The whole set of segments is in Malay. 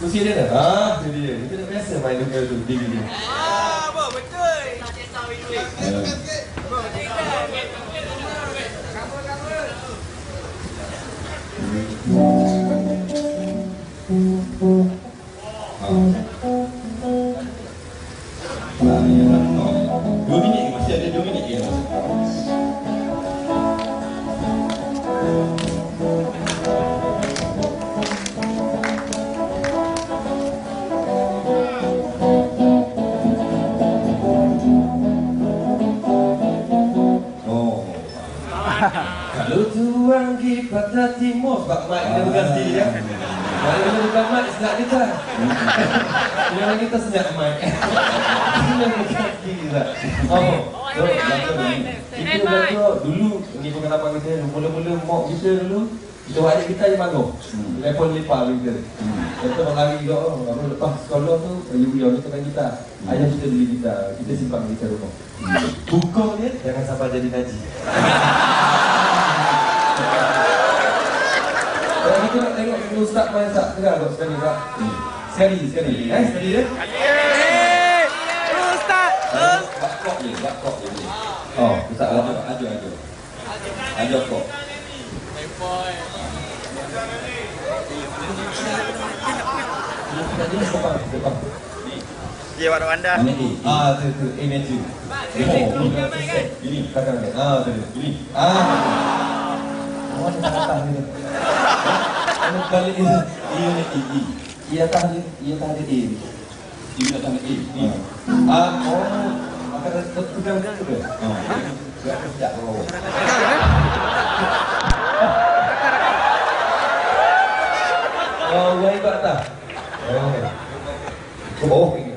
Kursi dia dah. Itu dia. Kita dah biasa main dengan tu. Dia. Apa betul. Dua minit ke? Masih ada 2 minit ke? Kalau tuang di Pantai Timur, sebab mic kita bukan sendiri ya. Kalau kita bukan mic, senyap kita. Yang kita senyap mic. Kita bukan sendiri tak. Kita belajar dulu, ni pengalaman kita, mula-mula mak kita dulu, kita adik kita yang manggung. Telefon lepak kita. Kita berlari juga, lepas sekolah tu, ibu-ibu kita main gitar. Ayah kita beli gitar, kita simpan gitar rumah. Hukum dia, jangan sampai jadi Najib. Kalau kita nak tengok ustaz main tak tegak tak sekali tak? Sekali. Sekali dia. Ustaz. Bakok je. Oh, ustaz ajar. Ajar kok. Depan. Dia buat anda. Tu A Matthew. Ini kakak. Tu dia. Ini. Awak nak kata ni. Kalau balik ini, ia tak ada A. Ia tak ada A. Akan tegang tu ke? Enggak kerja kalau. Wahai kata.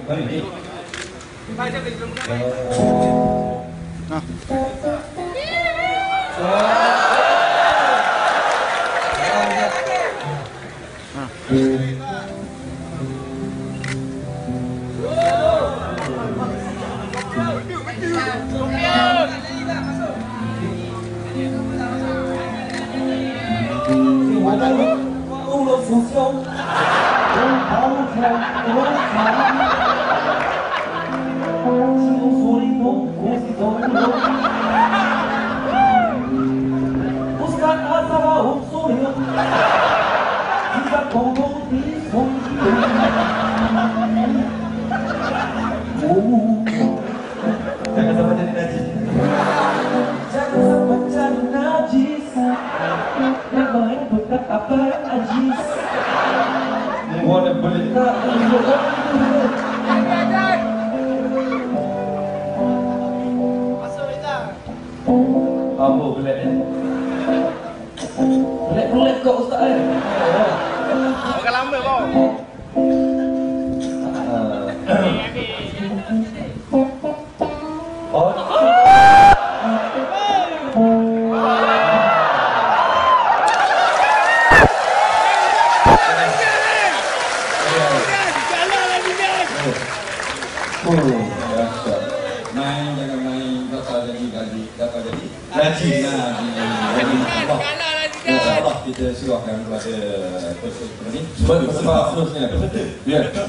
Mana ni? Baca belum kan? Jangan sampai jadi najis. Jangan sampai jadi najis. Yang main bekat apa najis. Boleh tak? Masuk kita. Apa belat ni? Belat kau ustaz ni. Orang lama kau. Main jangan main dapat jadi najis. Najis. InsyaAllah kita serahkan kepada peserta ni. Sebab seterusnya. Ya.